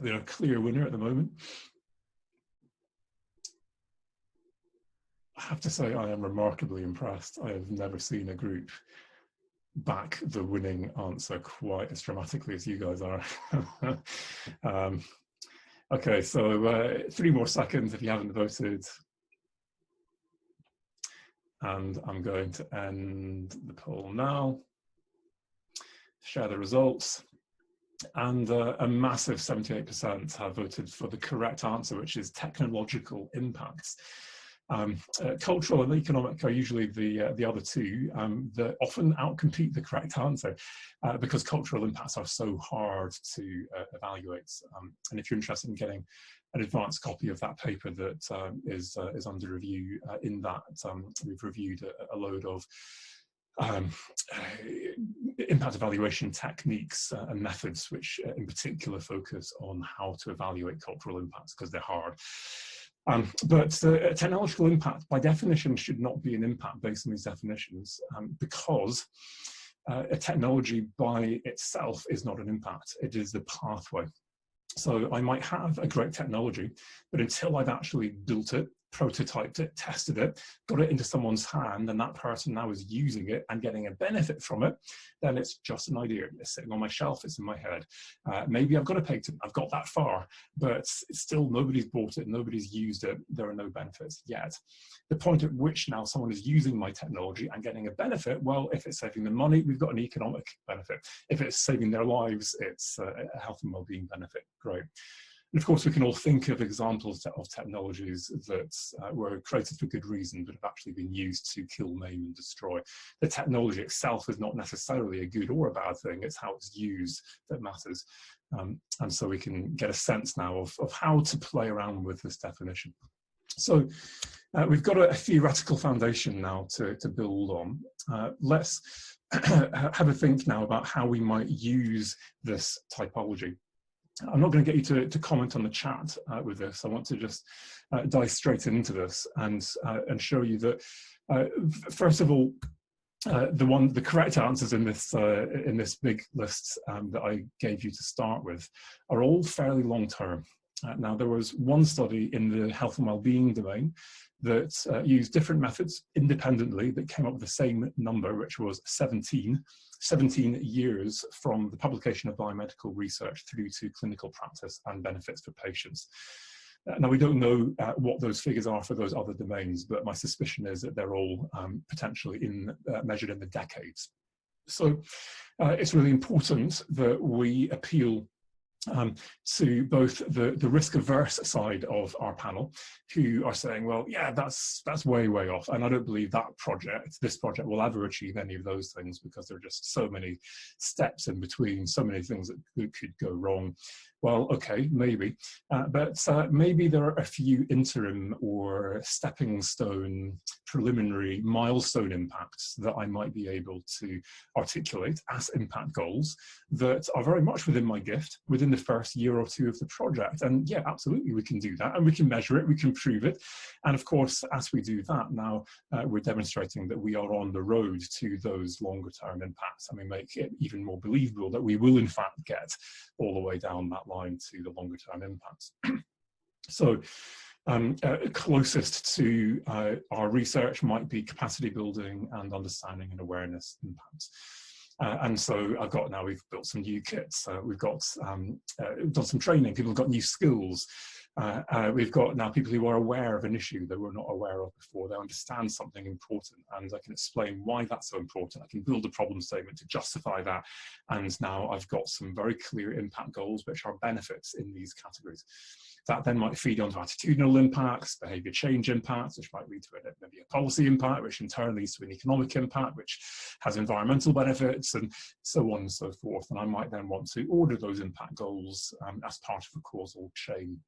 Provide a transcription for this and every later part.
They're a clear winner at the moment. I have to say I am remarkably impressed. I have never seen a group back the winning answer quite as dramatically as you guys are. Okay, so 3 more seconds if you haven't voted. And I'm going to end the poll now. Share the results. And a massive 78% have voted for the correct answer, which is technological impacts. Cultural and economic are usually the other two that often outcompete the correct answer because cultural impacts are so hard to evaluate. And if you're interested in getting an advanced copy of that paper that is under review, in that we've reviewed a load of impact evaluation techniques and methods, which in particular focus on how to evaluate cultural impacts because they're hard. But technological impact, by definition, should not be an impact based on these definitions because a technology by itself is not an impact. It is the pathway. So I might have a great technology, but until I've actually built it, prototyped it, tested it, got it into someone's hand, and that person now is using it and getting a benefit from it, then it's just an idea. It's sitting on my shelf, it's in my head. Maybe I've got a patent, I've got that far, but still nobody's bought it, nobody's used it, there are no benefits yet. The point at which now someone is using my technology and getting a benefit, well, if it's saving them money, we've got an economic benefit. If it's saving their lives, it's a health and well-being benefit, great. And of course, we can all think of examples of technologies that were created for good reason, but have actually been used to kill, maim, and destroy. The technology itself is not necessarily a good or a bad thing, it's how it's used that matters. And so we can get a sense now of how to play around with this definition. So we've got a theoretical foundation now to build on. Let's have a think now about how we might use this typology. I'm not going to get you to comment on the chat with this. I want to just dive straight into this and show you that, first of all, the correct answers in this big list that I gave you to start with are all fairly long term. Now, there was one study in the health and well-being domain that used different methods independently that came up with the same number, which was 17 years from the publication of biomedical research through to clinical practice and benefits for patients. Now, we don't know what those figures are for those other domains, but my suspicion is that they're all potentially measured in the decades. So it's really important that we appeal to both the risk-averse side of our panel, who are saying, well, yeah, that's way off, and I don't believe this project will ever achieve any of those things because there are just so many steps in between, so many things that could go wrong. Well, okay, maybe, but maybe there are a few interim or stepping stone, preliminary milestone impacts that I might be able to articulate as impact goals that are very much within my gift, within the first year or two of the project. And yeah, absolutely, we can do that, and we can measure it, we can prove it. And of course, as we do that now, we're demonstrating that we are on the road to those longer term impacts, and we make it even more believable that we will in fact get all the way down that line to the longer term impacts. So closest to our research might be capacity building and understanding and awareness impacts. And so we've built some new kits, we've got done some training, people have got new skills. We've got now people who are aware of an issue they were not aware of before. They understand something important, and I can explain why that's so important. I can build a problem statement to justify that, and now I've got some very clear impact goals which are benefits in these categories. That then might feed onto attitudinal impacts, behaviour change impacts, which might lead to maybe a policy impact, which in turn leads to an economic impact, which has environmental benefits, and so on and so forth. And I might then want to order those impact goals as part of a causal chain.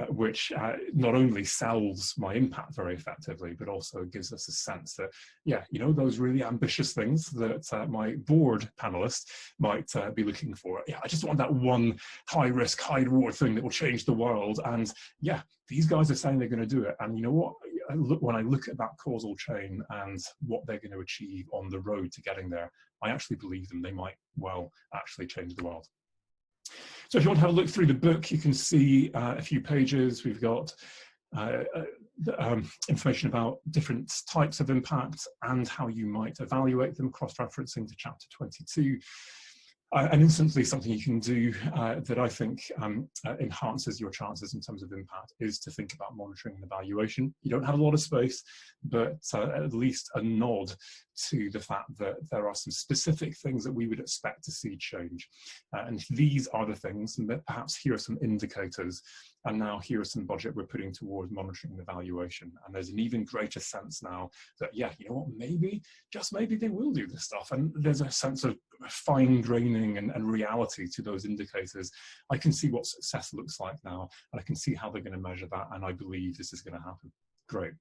Which not only sells my impact very effectively, but also gives us a sense that, yeah, you know, those really ambitious things that my board panelists might be looking for. Yeah, I just want that one high risk, high reward thing that will change the world. And yeah, these guys are saying they're going to do it. And you know what? When I look at that causal chain and what they're going to achieve on the road to getting there, I actually believe them. They might well actually change the world. So if you want to have a look through the book, you can see a few pages. We've got information about different types of impact and how you might evaluate them, cross-referencing to chapter 22. And instantly something you can do that I think enhances your chances in terms of impact is to think about monitoring and evaluation. You don't have a lot of space, but at least a nod to the fact that there are some specific things that we would expect to see change. And these are the things, and that perhaps here are some indicators, and now here are some budget we're putting towards monitoring and evaluation. And there's an even greater sense now that, yeah, you know what, maybe, just maybe they will do this stuff. And there's a sense of fine graining and reality to those indicators. I can see what success looks like now, and I can see how they're going to measure that, and I believe this is going to happen. Great.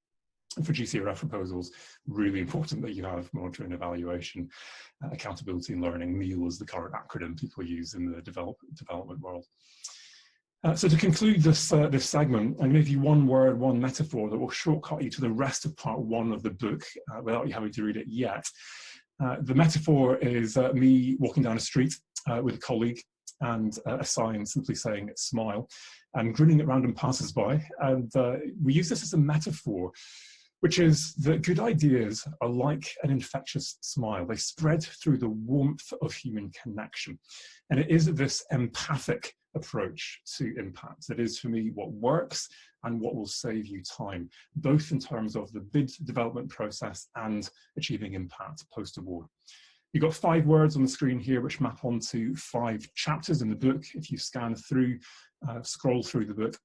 And for GCRF proposals, really important that you have monitoring, evaluation, accountability and learning. MEAL is the current acronym people use in the development world. So to conclude this, this segment, I'm going to give you one word, one metaphor that will shortcut you to the rest of part 1 of the book without you having to read it yet. The metaphor is me walking down a street with a colleague and a sign simply saying smile, and grinning at random passers-by. And we use this as a metaphor, which is that good ideas are like an infectious smile. They spread through the warmth of human connection. And it is this empathic approach to impact that is, for me, what works and what will save you time, both in terms of the bid development process and achieving impact post-award. You've got 5 words on the screen here which map onto 5 chapters in the book. If you scan through, scroll through the book,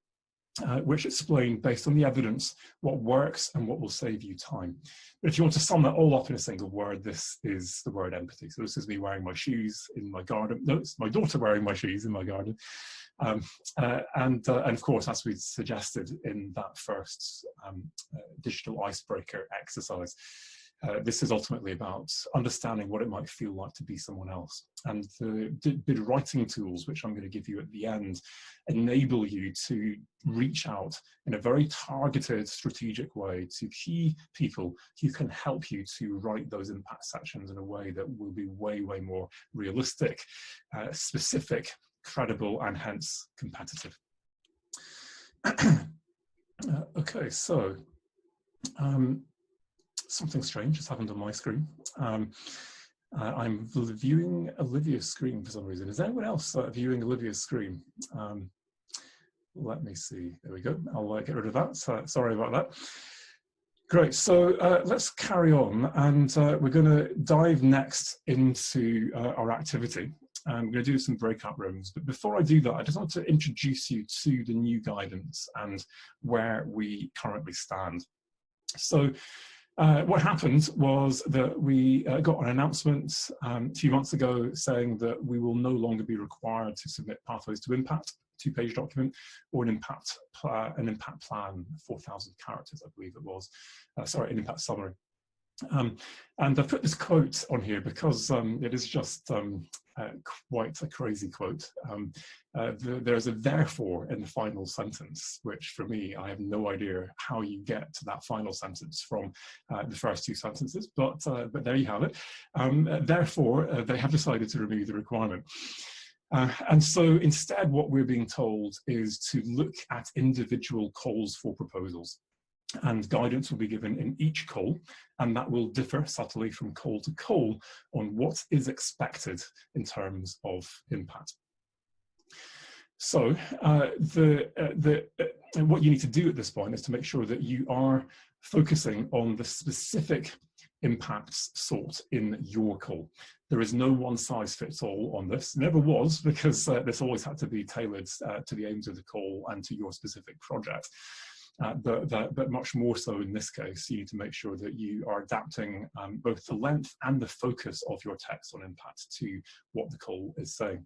which explain, based on the evidence, what works and what will save you time. But if you want to sum that all up in a single word, this is the word empathy. So this is me wearing my shoes in my garden. No, it's my daughter wearing my shoes in my garden. And of course, as we suggested in that first digital icebreaker exercise, this is ultimately about understanding what it might feel like to be someone else. And the bid writing tools, which I'm going to give you at the end, enable you to reach out in a very targeted, strategic way to key people who can help you to write those impact sections in a way that will be way, way more realistic, specific, credible, and hence competitive. Okay, so something strange has happened on my screen. I'm viewing Olivia's screen for some reason. Is anyone else viewing Olivia's screen? Let me see. There we go. I'll get rid of that. Sorry about that. Great. So let's carry on, and we're going to dive next into our activity. I'm going to do some breakout rooms, but before I do that, I just want to introduce you to the new guidance and where we currently stand. So what happened was that we got an announcement a few months ago saying that we will no longer be required to submit pathways to impact, 2-page document, or an impact plan, 4,000 characters, I believe it was. Sorry, an impact summary. And I've put this quote on here because it is just quite a crazy quote. There's a therefore in the final sentence, which for me, I have no idea how you get to that final sentence from the first 2 sentences, but there you have it. Therefore, they have decided to remove the requirement. And so instead, what we're being told is to look at individual calls for proposals. And guidance will be given in each call, and that will differ subtly from call to call on what is expected in terms of impact. So what you need to do at this point is to make sure that you are focusing on the specific impacts sought in your call. There is no one-size-fits-all on this. Never was, because this always had to be tailored to the aims of the call and to your specific project. But much more so in this case, you need to make sure that you are adapting both the length and the focus of your text on impact to what the call is saying.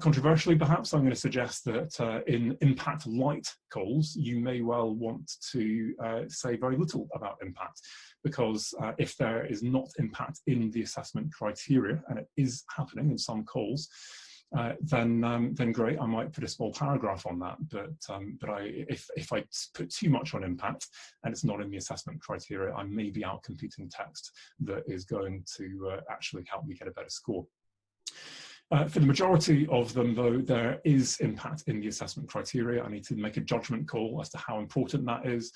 Controversially, perhaps, I'm going to suggest that in impact light calls, you may well want to say very little about impact, because if there is not impact in the assessment criteria, and it is happening in some calls, then great, I might put a small paragraph on that. But if I put too much on impact and it's not in the assessment criteria, I may be out competing text that is going to actually help me get a better score. For the majority of them, though, there is impact in the assessment criteria. I need to make a judgment call as to how important that is.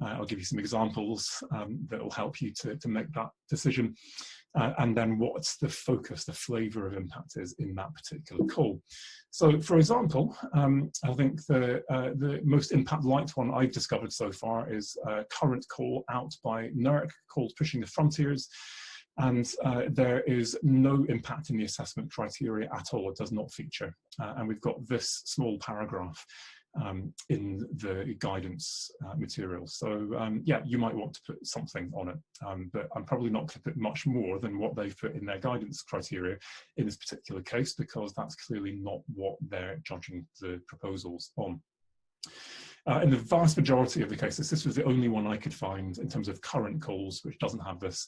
I'll give you some examples that will help you to make that decision. And then what's the focus, the flavour of impact is in that particular call. So, for example, I think the most impact-light one I've discovered so far is a current call out by NERC called Pushing the Frontiers. And there is no impact in the assessment criteria at all. It does not feature. And we've got this small paragraph in the guidance material. So yeah, you might want to put something on it, but I'm probably not going to put much more than what they've put in their guidance criteria in this particular case, because that's clearly not what they're judging the proposals on. In the vast majority of the cases, this was the only one I could find in terms of current calls which doesn't have this.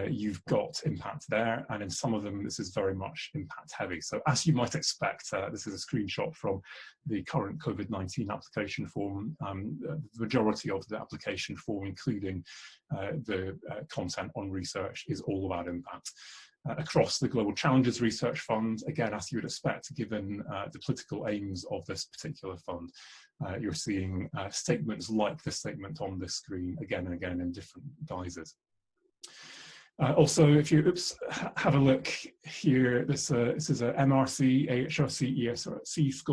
You've got impact there, and in some of them this is very much impact heavy. So as you might expect, this is a screenshot from the current COVID-19 application form. The majority of the application form, including the content on research, is all about impact. Across the Global Challenges Research Fund, again, as you would expect, given the political aims of this particular fund, you're seeing statements like this statement on this screen again and again in different guises. Also, if you have a look here, this is a MRC, AHRC, ESRC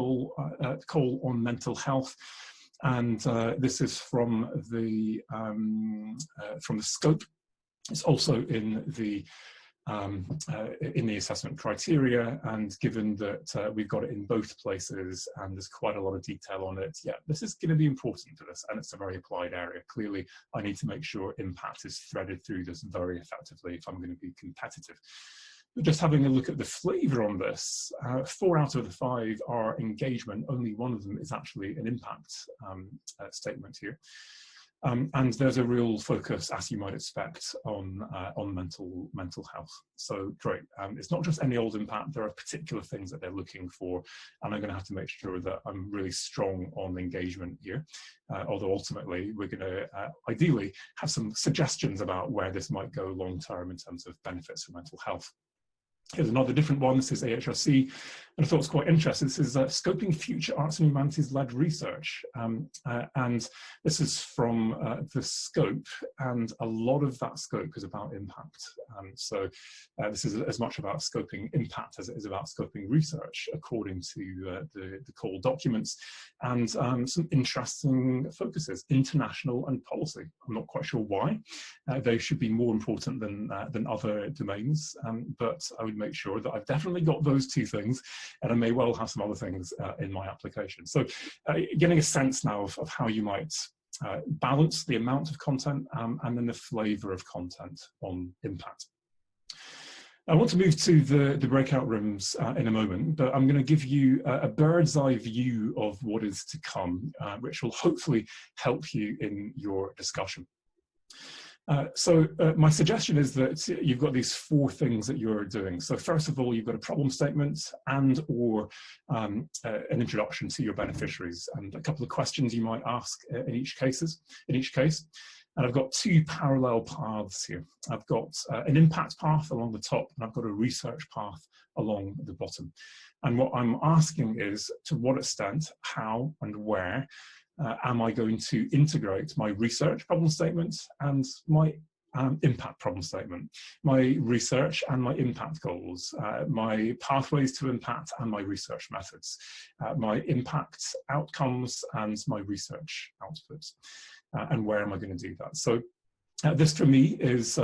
call on mental health. And this is from the scope. It's also in the assessment criteria, and given that we've got it in both places and there's quite a lot of detail on it, yeah, this is going to be important for this, and it's a very applied area. Clearly, I need to make sure impact is threaded through this very effectively if I'm going to be competitive. But just having a look at the flavour on this, 4 out of the 5 are engagement. Only one of them is actually an impact statement here. And there's a real focus, as you might expect, on mental health. So great. It's not just any old impact. There are particular things that they're looking for, and I'm going to have to make sure that I'm really strong on engagement here. Although ultimately, we're going to ideally have some suggestions about where this might go long term in terms of benefits for mental health. Here's another different one. This is AHRC, and I thought it was quite interesting. This is scoping future arts and humanities-led research, and this is from the scope, and a lot of that scope is about impact. So this is as much about scoping impact as it is about scoping research, according to the call documents, and some interesting focuses: international and policy. I'm not quite sure why. They should be more important than other domains, but I would make sure that I've definitely got those 2 things, and I may well have some other things in my application. So getting a sense now of how you might balance the amount of content and then the flavour of content on impact. I want to move to the breakout rooms in a moment, but I'm going to give you a bird's eye view of what is to come, which will hopefully help you in your discussion. So my suggestion is that you've got these 4 things that you're doing. So first of all, you've got a problem statement and or an introduction to your beneficiaries, and a couple of questions you might ask in each case. And I've got 2 parallel paths here. I've got an impact path along the top, and I've got a research path along the bottom. And what I'm asking is, to what extent, how, and where am I going to integrate my research problem statement and my impact problem statement, my research and my impact goals, my pathways to impact and my research methods, my impact outcomes and my research outputs, and where am I going to do that? So this for me is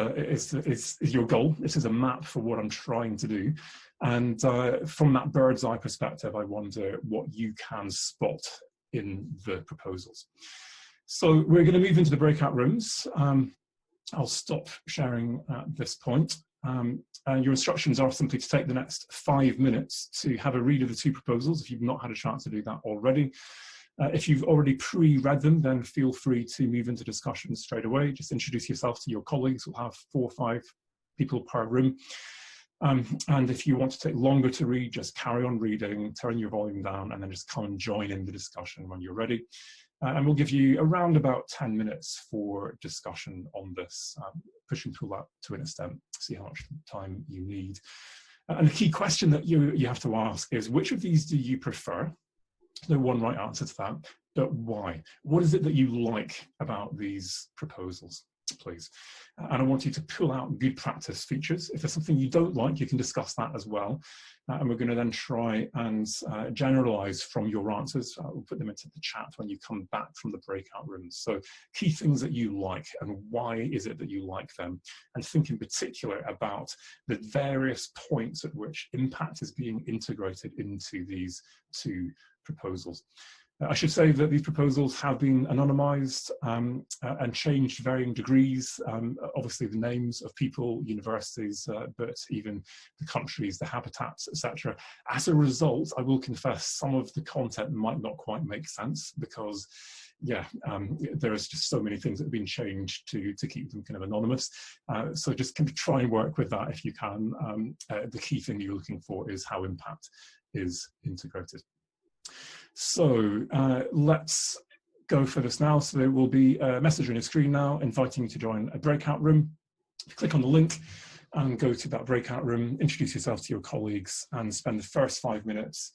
your goal. This is a map for what I'm trying to do. And from that bird's eye perspective, I wonder what you can spot in the proposals. So we're going to move into the breakout rooms. I'll stop sharing at this point. And your instructions are simply to take the next 5 minutes to have a read of the 2 proposals, if you've not had a chance to do that already. If you've already pre-read them, then feel free to move into discussion straight away. Just introduce yourself to your colleagues. We'll have 4 or 5 people per room. And if you want to take longer to read, just carry on reading, turn your volume down, and then just come and join in the discussion when you're ready. And we'll give you around about 10 minutes for discussion on this, push and pull that to an extent, see how much time you need. And the key question that you have to ask is, which of these do you prefer? No one right answer to that, but why? What is it that you like about these proposals, please? And I want you to pull out good practice features. If there's something you don't like, you can discuss that as well. And we're going to then try and generalize from your answers. We'll put them into the chat when you come back from the breakout rooms. So key things that you like and why is it that you like them? And think in particular about the various points at which impact is being integrated into these two proposals. I should say that these proposals have been anonymized and changed to varying degrees. Obviously the names of people, universities, but even the countries, the habitats, etc. As a result, I will confess some of the content might not quite make sense because there's just so many things that have been changed to keep them kind of anonymous. So just kind of try and work with that if you can. The key thing you're looking for is how impact is integrated. So let's go for this now. So there will be a message on your screen now inviting you to join a breakout room. Click on the link and go to that breakout room, introduce yourself to your colleagues and spend the first 5 minutes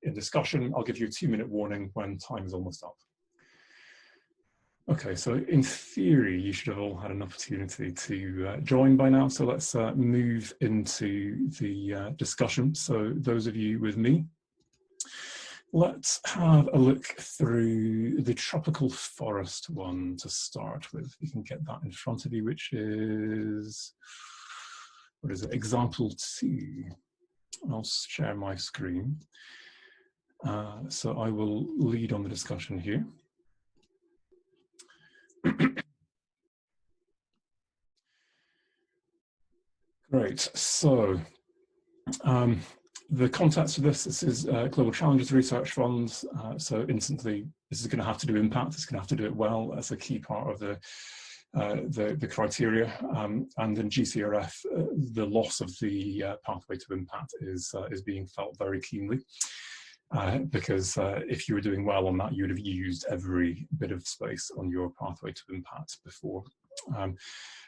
in discussion. I'll give you a 2-minute warning when time is almost up. Okay, so in theory, you should have all had an opportunity to join by now. So let's move into the discussion. So those of you with me, let's have a look through the tropical forest one to start with. You can get that in front of you, which is, what is it, example 2. I'll share my screen. So I will lead on the discussion here. Great, so the context of this is Global Challenges Research Fund. So instantly, this is going to have to do impact. It's going to have to do it well. That's a key part of the criteria. And in GCRF, the loss of the pathway to impact is being felt very keenly. Because if you were doing well on that, you would have used every bit of space on your pathway to impact before.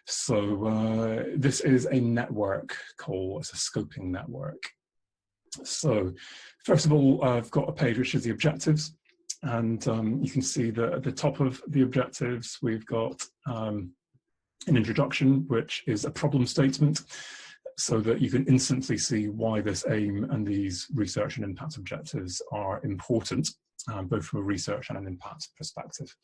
So this is a network call. It's a scoping network. So first of all, I've got a page which is the objectives, and you can see that at the top of the objectives we've got an introduction, which is a problem statement, so that you can instantly see why this aim and these research and impact objectives are important, both from a research and an impact perspective.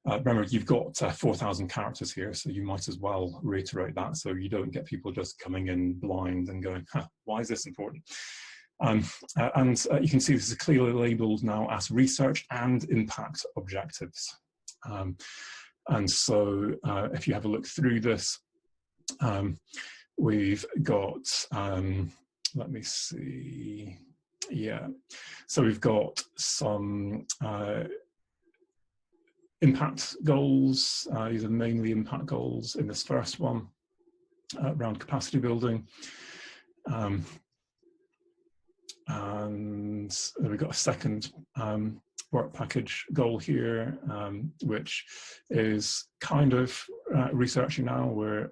Remember, you've got 4,000 characters here, so you might as well reiterate that so you don't get people just coming in blind and going, huh, why is this important? And you can see this is clearly labeled now as research and impact objectives. And so if you have a look through this, we've got, let me see, yeah. So we've got some impact goals. These are mainly impact goals in this first one around capacity building. And we've got a second work package goal here, which is kind of researching now. We're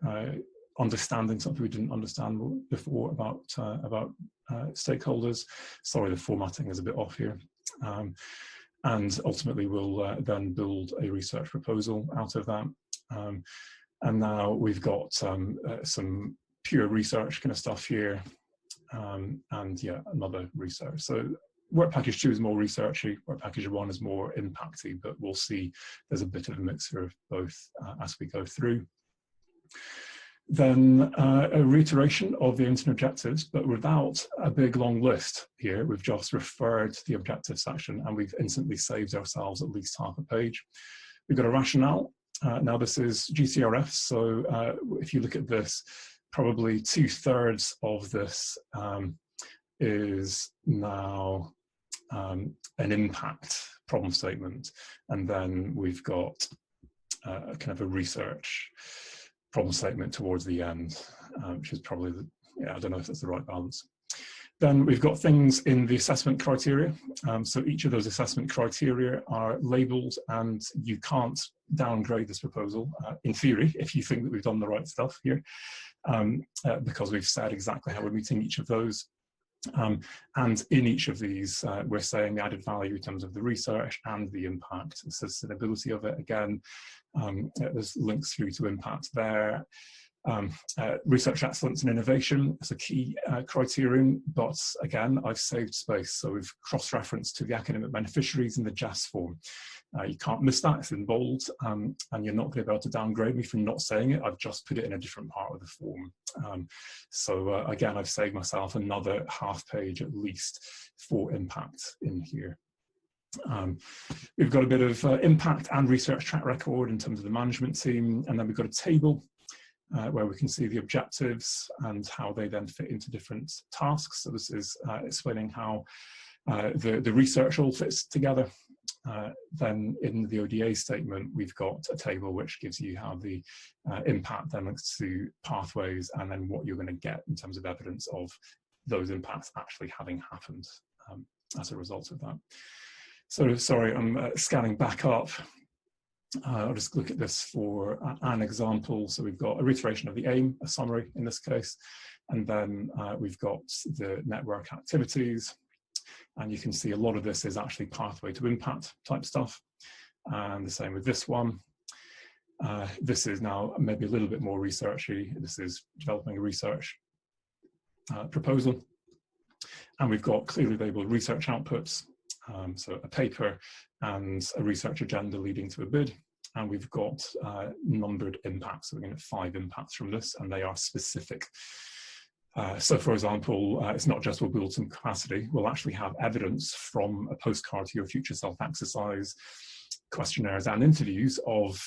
understanding something we didn't understand before about stakeholders. Sorry, the formatting is a bit off here. And ultimately we'll then build a research proposal out of that. And now we've got some pure research kind of stuff here, and yeah, another research. So work package 2 is more researchy, work package 1 is more impacty, but we'll see there's a bit of a mixture of both as we go through. Then a reiteration of the aims and objectives, but without a big long list here. We've just referred to the objective section and we've instantly saved ourselves at least half a page. We've got a rationale. Now this is GCRF, so if you look at this, probably 2/3 of this is now an impact problem statement, and then we've got kind of a research problem statement towards the end, which is probably, yeah, I don't know if that's the right balance. Then we've got things in the assessment criteria. So each of those assessment criteria are labelled, and you can't downgrade this proposal, in theory, if you think that we've done the right stuff here, because we've said exactly how we're meeting each of those. And in each of these, we're saying the added value in terms of the research and the impact, the sustainability of it. Again, there's links through to impact there. Research excellence and innovation is a key criterion, but again, I've saved space, so we've cross-referenced to the academic beneficiaries in the JAS form. You can't miss that, it's in bold, and you're not going to be able to downgrade me from not saying it. I've just put it in a different part of the form. So again, I've saved myself another half page at least for impact in here. We've got a bit of impact and research track record in terms of the management team, and then we've got a table where we can see the objectives and how they then fit into different tasks. So this is explaining how the research all fits together. Then in the ODA statement, we've got a table which gives you how the impact then links to pathways, and then what you're going to get in terms of evidence of those impacts actually having happened as a result of that. So sorry, I'm scanning back up. I'll just look at this for an example. So we've got a reiteration of the aim, a summary in this case, and then we've got the network activities. And you can see a lot of this is actually pathway to impact type stuff. And the same with this one. This is now maybe a little bit more researchy. This is developing a research proposal. And we've got clearly labeled research outputs. So a paper and a research agenda leading to a bid. And we've got numbered impacts. So we're going to get 5 impacts from this, and they are specific. So for example, it's not just we'll build some capacity, we'll actually have evidence from a postcard to your future self exercise, questionnaires and interviews of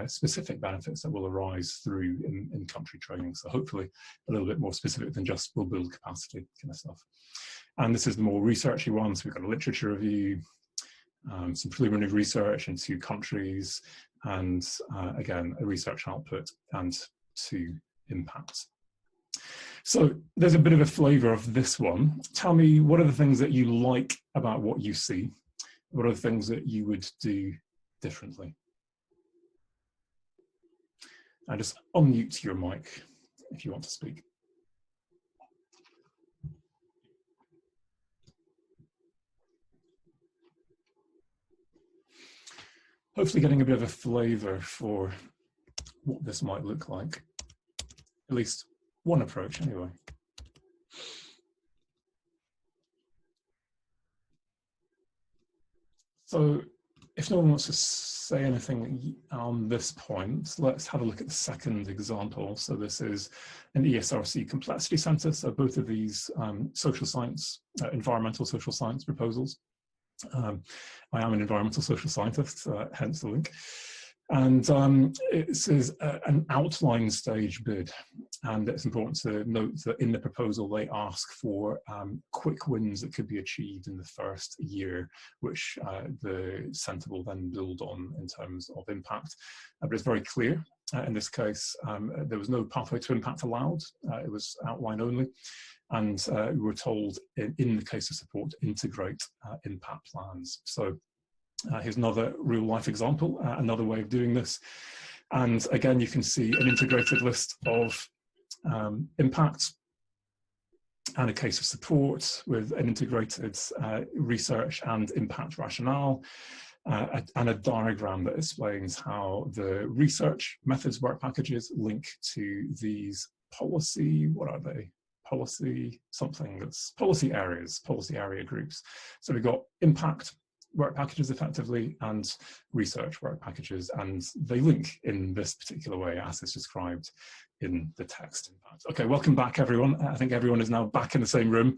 specific benefits that will arise through in-country training. So hopefully a little bit more specific than just we'll build capacity kind of stuff. And this is the more researchy one. So we've got a literature review, some preliminary research in 2 countries, and again, a research output and 2 impacts. So there's a bit of a flavour of this one. Tell me, what are the things that you like about what you see? What are the things that you would do differently? And just unmute your mic if you want to speak. Hopefully getting a bit of a flavour for what this might look like. At least one approach anyway. So if no one wants to say anything on this point, let's have a look at the second example. So this is an ESRC complexity centre. So both of these social science, environmental social science proposals. I am an environmental social scientist, hence the link. And it says an outline stage bid. And it's important to note that in the proposal, they ask for quick wins that could be achieved in the first year, which the centre will then build on in terms of impact. But it's very clear. In this case, there was no pathway to impact allowed. It was outline only. And we were told in the case of support to integrate impact plans. So here's another real life example, another way of doing this. And again, you can see an integrated list of impacts and a case of support with an integrated research and impact rationale, and a diagram that explains how the research methods work packages link to these policy, what are they? Policy, something that's policy areas, policy area groups. So we've got impact work packages effectively and research work packages, and they link in this particular way as is described in the text. Okay, welcome back everyone. I think everyone is now back in the same room,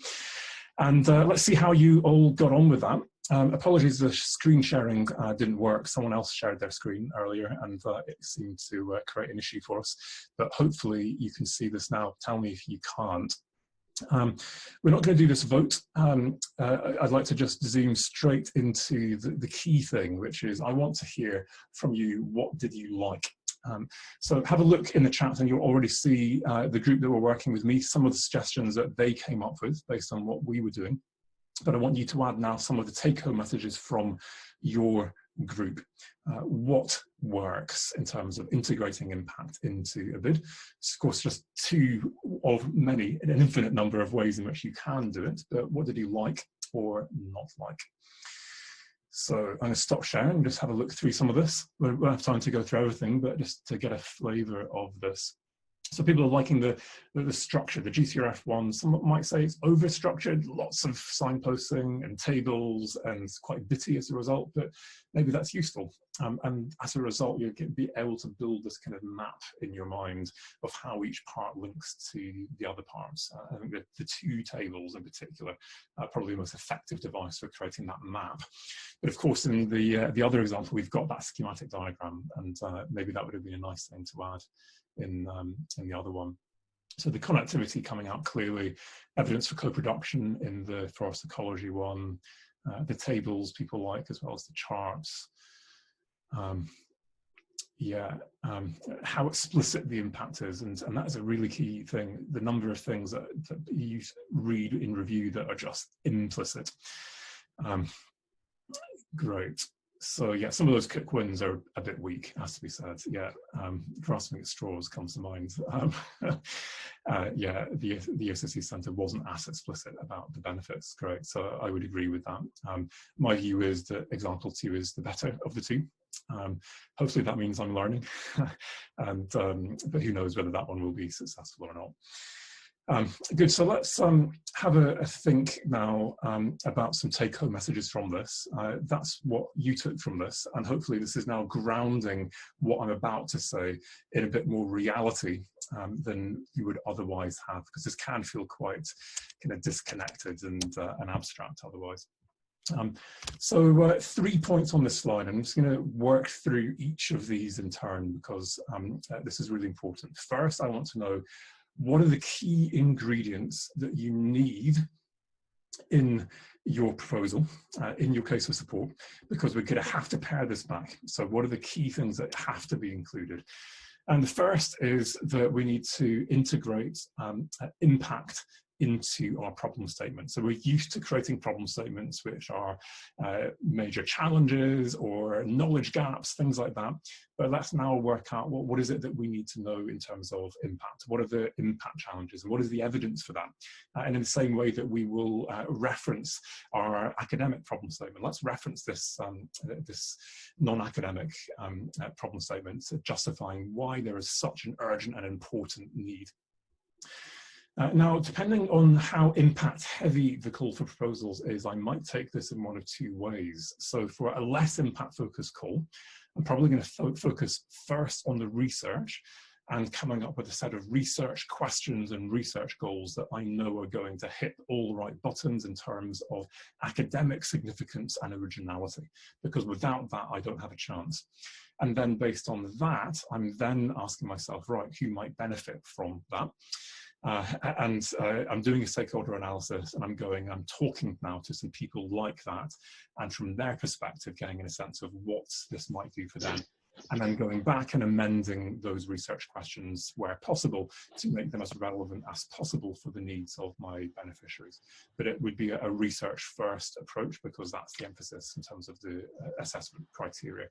and let's see how you all got on with that. Apologies, the screen sharing didn't work. Someone else shared their screen earlier and it seemed to create an issue for us, but hopefully you can see this now. Tell me if you can't. We're not going to do this vote. I'd like to just zoom straight into the key thing, which is I want to hear from you, what did you like So have a look in the chat and you'll already see the group that were working with me, some of the suggestions that they came up with based on what we were doing. But I want you to add now some of the take-home messages from your group. What works in terms of integrating impact into a bid? It's of course just two of many, an infinite number of ways in which you can do it, but what did you like or not like? So I'm going to stop sharing and just have a look through some of this. We won't have time to go through everything, but just to get a flavour of this. So people are liking the structure, the GCRF one. Some might say it's over-structured, lots of signposting and tables and quite bitty as a result, but maybe that's useful. And as a result, you'll be able to build this kind of map in your mind of how each part links to the other parts. I think that the two tables in particular are probably the most effective device for creating that map. But of course, in the other example, we've got that schematic diagram, and maybe that would have been a nice thing to add in the other one. So the connectivity coming out clearly, evidence for co-production in the forest ecology one, the tables people like as well as the charts. How explicit the impact is, and that is a really key thing, the number of things that you read in review that are just implicit. Great. So yeah, some of those quick wins are a bit weak, has to be said. Yeah, grasping at straws comes to mind. Yeah, the OCC Centre wasn't as explicit about the benefits. Great, so I would agree with that. My view is that example 2 is the better of the two. Hopefully that means I'm learning, and but who knows whether that one will be successful or not. Good, so let's have a think now about some take-home messages from this. That's what you took from this, and hopefully this is now grounding what I'm about to say in a bit more reality than you would otherwise have, because this can feel quite kind of disconnected and abstract otherwise. So 3 points on this slide. I'm just going to work through each of these in turn because this is really important. First, I want to know, what are the key ingredients that you need in your proposal, in your case of support, because we're going to have to pare this back. So what are the key things that have to be included? And the first is that we need to integrate impact into our problem statement. So we're used to creating problem statements which are major challenges or knowledge gaps, things like that. But let's now work out what is it that we need to know in terms of impact. What are the impact challenges? And what is the evidence for that? And in the same way that we will reference our academic problem statement, let's reference this, this non-academic problem statement, justifying why there is such an urgent and important need. Now, depending on how impact heavy the call for proposals is, I might take this in one of two ways. So for a less impact focused call, I'm probably going to focus first on the research and coming up with a set of research questions and research goals that I know are going to hit all the right buttons in terms of academic significance and originality, because without that, I don't have a chance. And then based on that, I'm then asking myself, right, who might benefit from that? I'm doing a stakeholder analysis and I'm talking now to some people like that, and from their perspective getting a sense of what this might do for them, and then going back and amending those research questions where possible to make them as relevant as possible for the needs of my beneficiaries. But it would be a research first approach because that's the emphasis in terms of the assessment criteria.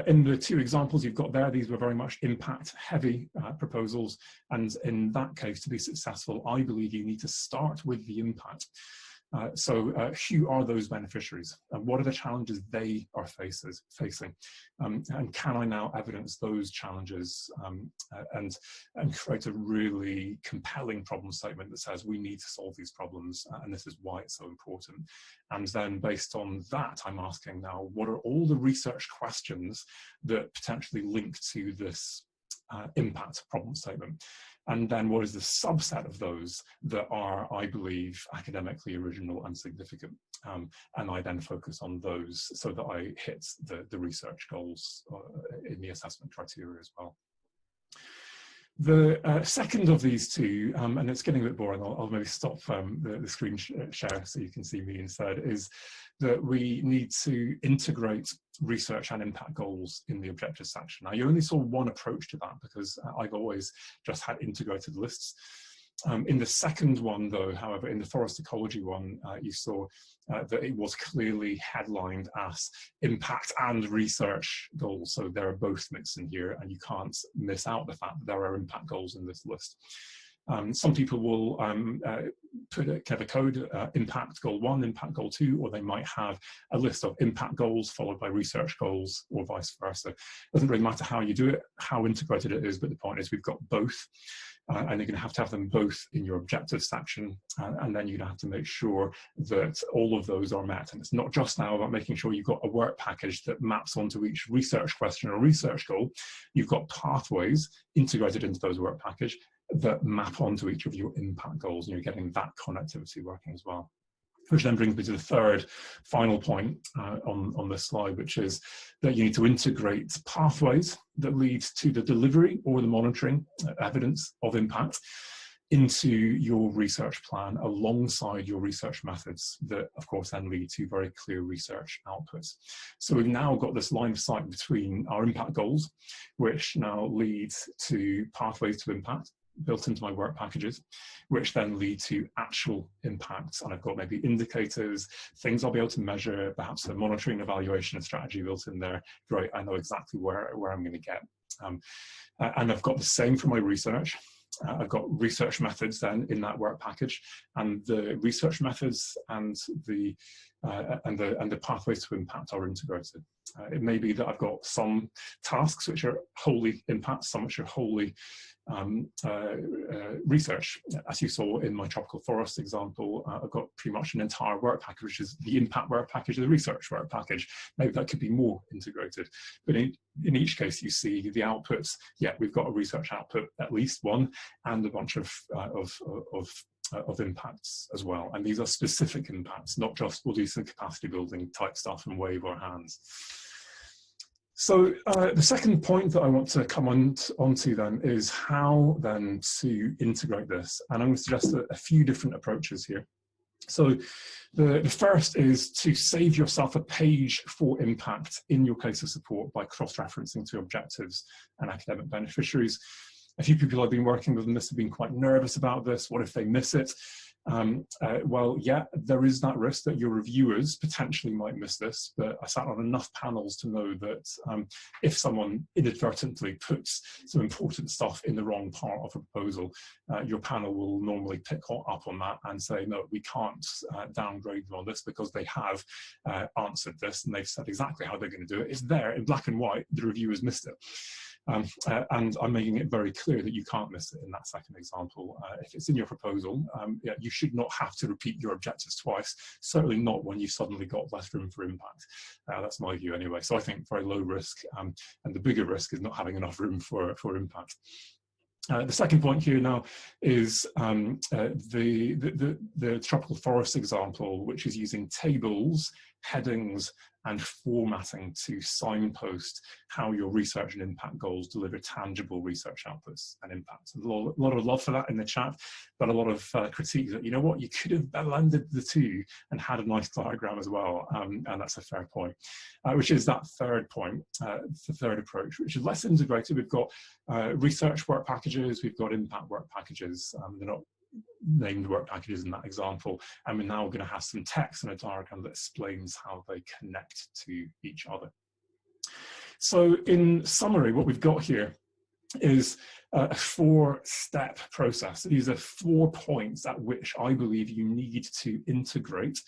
In the two examples you've got there, these were very much impact-heavy proposals, and in that case, to be successful, I believe you need to start with the impact. So who are those beneficiaries? What are the challenges they are facing? And can I now evidence those challenges and create a really compelling problem statement that says we need to solve these problems and this is why it's so important. And then based on that, I'm asking now, what are all the research questions that potentially link to this impact problem statement? And then what is the subset of those that are, I believe, academically original and significant? And I then focus on those so that I hit the research goals in the assessment criteria as well. The second of these two, and it's getting a bit boring, I'll maybe stop the screen share so you can see me instead, is that we need to integrate research and impact goals in the objectives section. Now, you only saw one approach to that because I've always just had integrated lists. In the second one, though, however, in the forest ecology one, you saw that it was clearly headlined as impact and research goals. So there are both mixed in here, and you can't miss out the fact that there are impact goals in this list. Some people will put a kind of a code, impact goal 1, impact goal 2, or they might have a list of impact goals followed by research goals, or vice versa. It doesn't really matter how you do it, how integrated it is, but the point is we've got both. And you're going to have them both in your objectives section, and then you're going to have to make sure that all of those are met. And it's not just now about making sure you've got a work package that maps onto each research question or research goal. You've got pathways integrated into those work package that map onto each of your impact goals, and you're getting that connectivity working as well. Which then brings me to the third final point on this slide, which is that you need to integrate pathways that lead to the delivery or the monitoring evidence of impact into your research plan alongside your research methods that, of course, then lead to very clear research outputs. So we've now got this line of sight between our impact goals, which now leads to pathways to impact built into my work packages, which then lead to actual impacts. And I've got maybe indicators, things I'll be able to measure, perhaps a monitoring, evaluation, and strategy built in there. Great, I know exactly where I'm going to get. And I've got the same for my research. I've got research methods then in that work package, and the research methods and the pathways to impact are integrated. It may be that I've got some tasks which are wholly impact, some which are wholly research. As you saw in my tropical forest example, I've got pretty much an entire work package, which is the impact work package, the research work package. Maybe that could be more integrated. But in each case, you see the outputs. Yeah, we've got a research output, at least one, and a bunch of impacts as well. And these are specific impacts, not just we'll do some capacity building type stuff and wave our hands. So the second point that I want to come onto then is how then to integrate this. And I'm going to suggest a few different approaches here. So the first is to save yourself a page for impact in your case of support by cross-referencing to objectives and academic beneficiaries. A few people I've been working with on this have been quite nervous about this. What if they miss it? Well, yeah, there is that risk that your reviewers potentially might miss this, but I sat on enough panels to know that if someone inadvertently puts some important stuff in the wrong part of a proposal, your panel will normally pick up on that and say, no, we can't downgrade them on this because they have answered this and they've said exactly how they're going to do it. It's there in black and white, the reviewers missed it. And I'm making it very clear that you can't miss it in that second example. If it's in your proposal, yeah, you should not have to repeat your objectives twice, certainly not when you've suddenly got less room for impact. That's my view anyway. So I think very low risk, and the bigger risk is not having enough room for impact. The second point here now is the tropical forest example, which is using tables, headings, and formatting to signpost how your research and impact goals deliver tangible research outputs and impacts. A lot of love for that in the chat, but a lot of critique that, you know what, you could have blended the two and had a nice diagram as well, and that's a fair point, which is that third point, the third approach, which is less integrated. We've got research work packages, we've got impact work packages. They're not named work packages in that example, and we're now going to have some text and a diagram that explains how they connect to each other. So in summary, what we've got here is a four-step process. These are 4 points at which I believe you need to integrate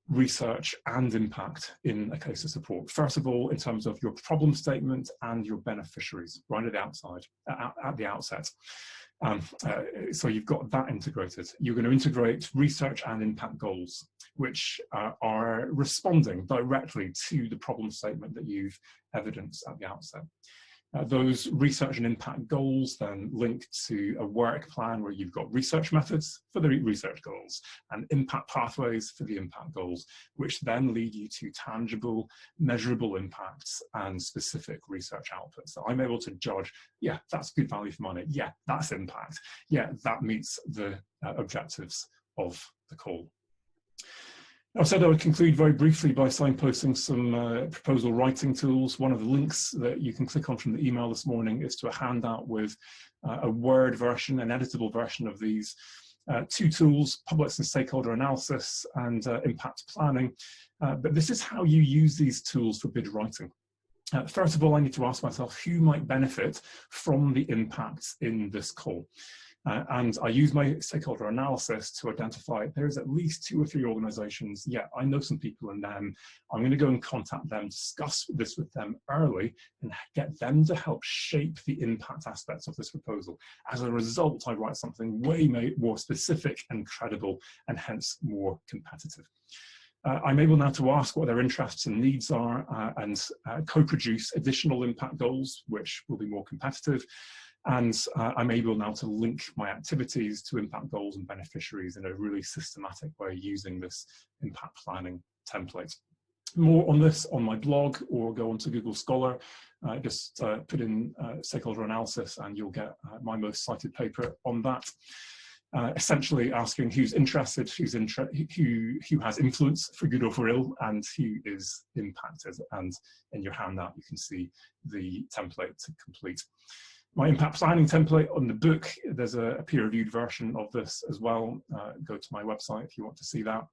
research and impact in a case of support. First of all, in terms of your problem statement and your beneficiaries, right at the outset. So you've got that integrated. You're going to integrate research and impact goals, which are responding directly to the problem statement that you've evidenced at the outset. Those research and impact goals then link to a work plan where you've got research methods for the research goals and impact pathways for the impact goals, which then lead you to tangible, measurable impacts and specific research outputs. So I'm able to judge, yeah, that's good value for money. Yeah, that's impact. Yeah, that meets the objectives of the call. I said I would conclude very briefly by signposting some proposal writing tools. One of the links that you can click on from the email this morning is to a handout with a Word version, an editable version of these two tools, public and stakeholder analysis and impact planning. But this is how you use these tools for bid writing. First of all, I need to ask myself who might benefit from the impacts in this call. And I use my stakeholder analysis to identify there's at least 2 or 3 organizations. Yeah, I know some people in them. I'm going to go and contact them, discuss this with them early and get them to help shape the impact aspects of this proposal. As a result, I write something way more specific and credible and hence more competitive. I'm able now to ask what their interests and needs are and co-produce additional impact goals, which will be more competitive. And I'm able now to link my activities to impact goals and beneficiaries in a really systematic way using this impact planning template. More on this on my blog or go onto Google Scholar. Just put in stakeholder analysis and you'll get my most cited paper on that. Essentially asking who's interested, who has influence for good or for ill, and who is impacted. And in your handout, you can see the template to complete. My impact planning template on the book, there's a peer-reviewed version of this as well. Go to my website if you want to see that.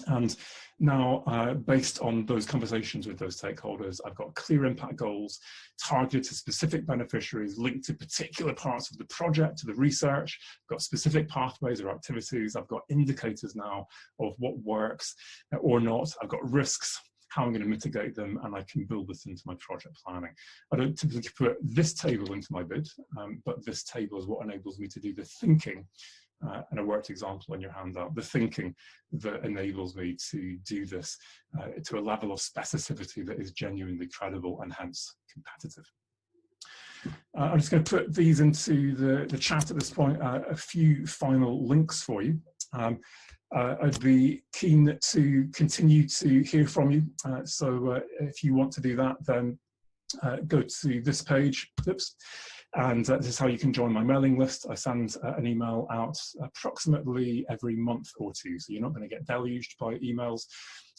And now, based on those conversations with those stakeholders, I've got clear impact goals targeted to specific beneficiaries linked to particular parts of the project, to the research. I've got specific pathways or activities. I've got indicators now of what works or not. I've got risks, how I'm going to mitigate them, and I can build this into my project planning. I don't typically put this table into my bid, but this table is what enables me to do the thinking, and a worked example in your handout, the thinking that enables me to do this to a level of specificity that is genuinely credible and hence competitive. I'm just going to put these into the chat at this point, a few final links for you. I'd be keen to continue to hear from you. So if you want to do that, then go to this page. Oops. And this is how you can join my mailing list. I send an email out approximately every month or 2, so you're not going to get deluged by emails.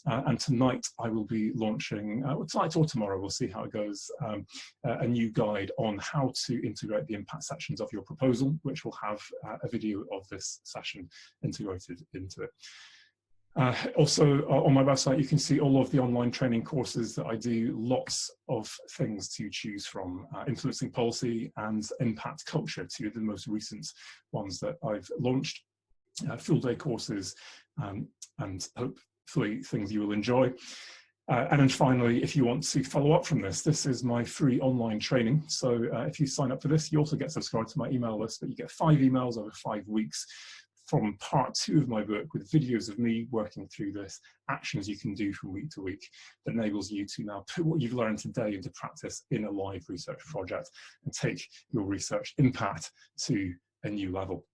And tonight I will be launching, tonight or tomorrow, we'll see how it goes, a new guide on how to integrate the impact sections of your proposal, which will have a video of this session integrated into it. Also on my website you can see all of the online training courses that I do, lots of things to choose from, influencing policy and impact culture, 2 of the most recent ones that I've launched, full day courses, and hopefully things you will enjoy. And then finally, if you want to follow up from this, this is my free online training. So if you sign up for this, you also get subscribed to my email list, but you get 5 emails over 5 weeks from part 2 of my book with videos of me working through this, actions you can do from week to week that enables you to now put what you've learned today into practice in a live research project and take your research impact to a new level.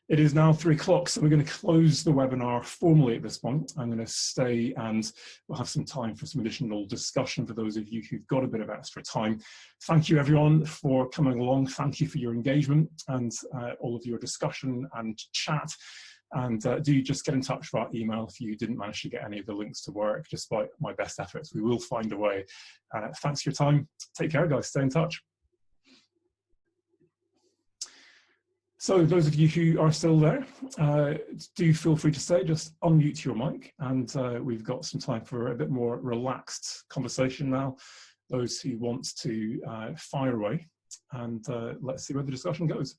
It is now 3 o'clock, so we're going to close the webinar formally at this point. I'm going to stay and we'll have some time for some additional discussion for those of you who've got a bit of extra time. Thank you everyone for coming along. Thank you for your engagement and all of your discussion and chat. And do just get in touch via email if you didn't manage to get any of the links to work, despite my best efforts. We will find a way. Thanks for your time. Take care, guys. Stay in touch. So those of you who are still there, do feel free to stay, just unmute your mic, and we've got some time for a bit more relaxed conversation now. Those who want to fire away, and let's see where the discussion goes.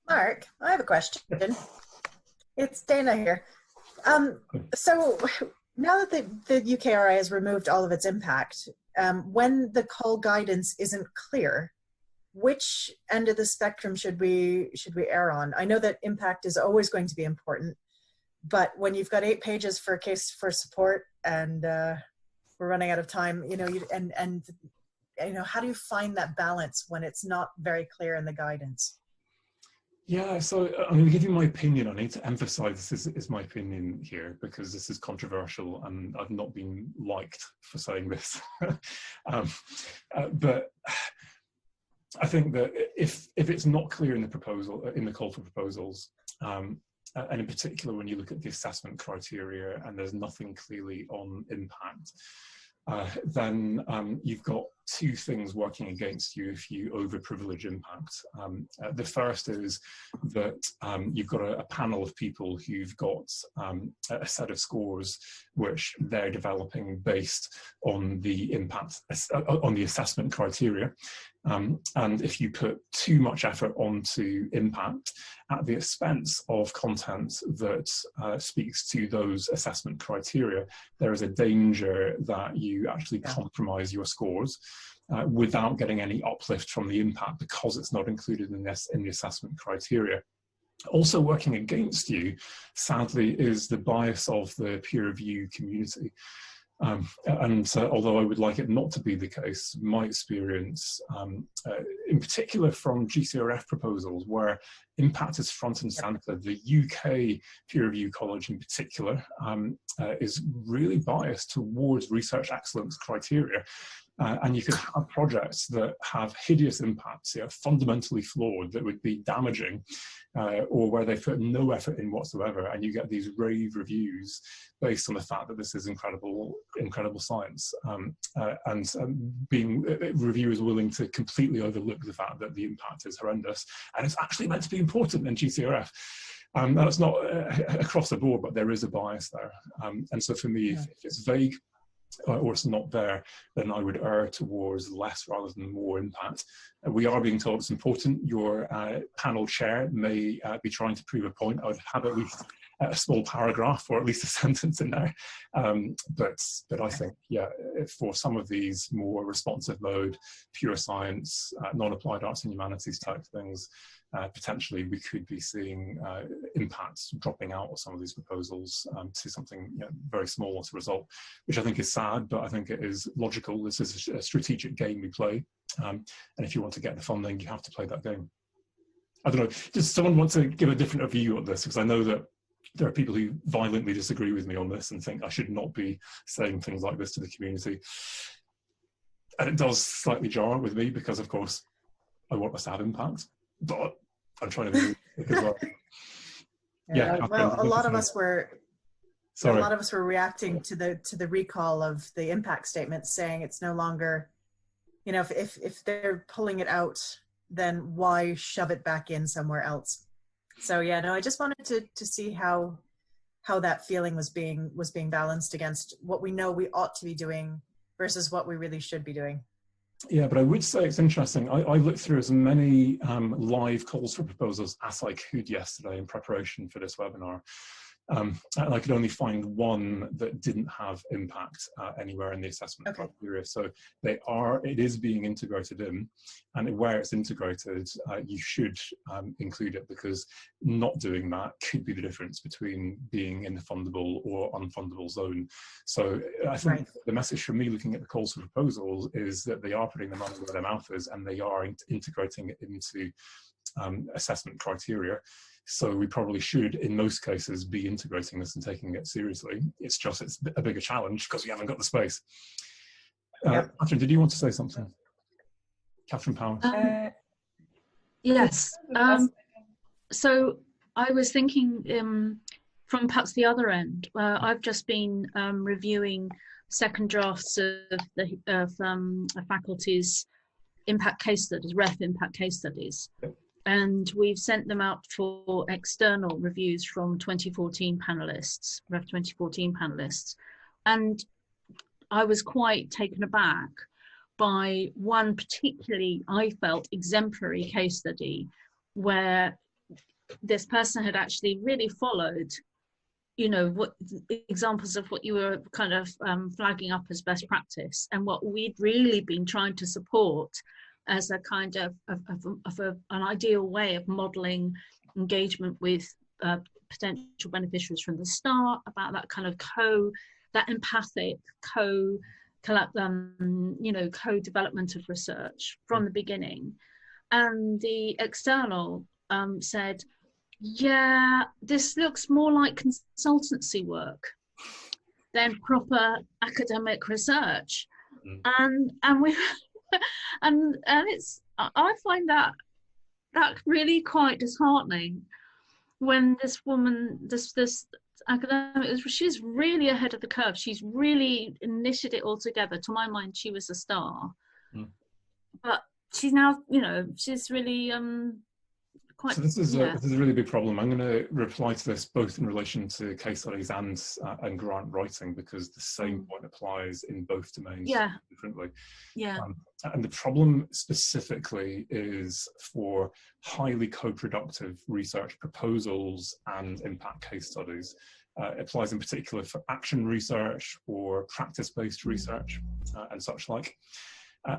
Mark, I have a question. It's Dana here. So now that the UKRI has removed all of its impact, when the call guidance isn't clear, which end of the spectrum should we err on? I know that impact is always going to be important, but when you've got 8 pages for a case for support and we're running out of time. You know, and you know, how do you find that balance when it's not very clear in the guidance? Yeah, so I'm going to give you my opinion. I need to emphasize this is my opinion here because this is controversial and I've not been liked for saying this. But I think that if it's not clear in the proposal, in the call for proposals, and in particular when you look at the assessment criteria and there's nothing clearly on impact, then you've got two things working against you if you overprivilege impact. The first is that you've got a panel of people who've got a set of scores which they're developing based on the impact, on the assessment criteria. And if you put too much effort onto impact at the expense of content that speaks to those assessment criteria, there is a danger that you actually compromise your scores without getting any uplift from the impact because it's not included in the assessment criteria. Also working against you, sadly, is the bias of the peer review community. Although I would like it not to be the case, my experience, in particular from GCRF proposals where impact is front and centre, the UK peer review college in particular is really biased towards research excellence criteria. And you could have projects that have hideous impacts, fundamentally flawed, that would be damaging, or where they put no effort in whatsoever, and you get these rave reviews based on the fact that this is incredible science, being reviewers willing to completely overlook the fact that the impact is horrendous, and it's actually meant to be important in GCRF. That's not across the board, but there is a bias there. And so for me, if it's vague, or it's not there, then I would err towards less rather than more impact. We are being told it's important. Your panel chair may be trying to prove a point. I would have at least a small paragraph or at least a sentence in there. But I think, for some of these more responsive mode, pure science, non-applied arts and humanities type things, potentially we could be seeing impacts dropping out of some of these proposals to something very small as a result, which I think is sad, but I think it is logical. This is a strategic game we play, and if you want to get the funding, you have to play that game. I don't know, does someone want to give a different view on this? Because I know that there are people who violently disagree with me on this and think I should not be saying things like this to the community. And it does slightly jar with me because, of course, I want us to have impact, but I'm trying to be realistic as well. Well, a lot of us were reacting to the recall of the impact statement, saying it's no longer, if they're pulling it out, then why shove it back in somewhere else? So I just wanted to see how that feeling was being balanced against what we know we ought to be doing versus what we really should be doing. Yeah, but I would say it's interesting. I looked through as many live calls for proposals as I could yesterday in preparation for this webinar. And I could only find one that didn't have impact anywhere in the assessment criteria. So it is being integrated in, and where it's integrated, you should include it, because not doing that could be the difference between being in the fundable or unfundable zone. So I think the message from me looking at the calls for proposals is that they are putting their money where their mouth is, and they are integrating it into assessment criteria. So we probably should, in most cases, be integrating this and taking it seriously. It's a bigger challenge because we haven't got the space. Catherine, did you want to say something? Catherine Powers. Yes. So I was thinking from perhaps the other end. I've just been reviewing second drafts of a faculty's impact case studies, REF impact case studies. And we've sent them out for external reviews from 2014 panelists, REF 2014 panelists. And I was quite taken aback by one particularly, I felt, exemplary case study where this person had actually really followed, what examples of what you were kind of flagging up as best practice, and what we'd really been trying to support as a kind of an ideal way of modeling engagement with potential beneficiaries from the start, about that kind of that empathic you know, co-development of research from the beginning. And the external said, yeah, this looks more like consultancy work than proper academic research. And we and it's, I find that really quite disheartening when this woman, this academic, she's really ahead of the curve. She's really knitted it all together. To my mind, she was a star. But she's now, you know, she's really quite. So this is a really big problem. I'm going to reply to this both in relation to case studies and grant writing, because the same point applies in both domains differently. And the problem specifically is for highly co-productive research proposals and impact case studies. It applies in particular for action research or practice-based research and such like.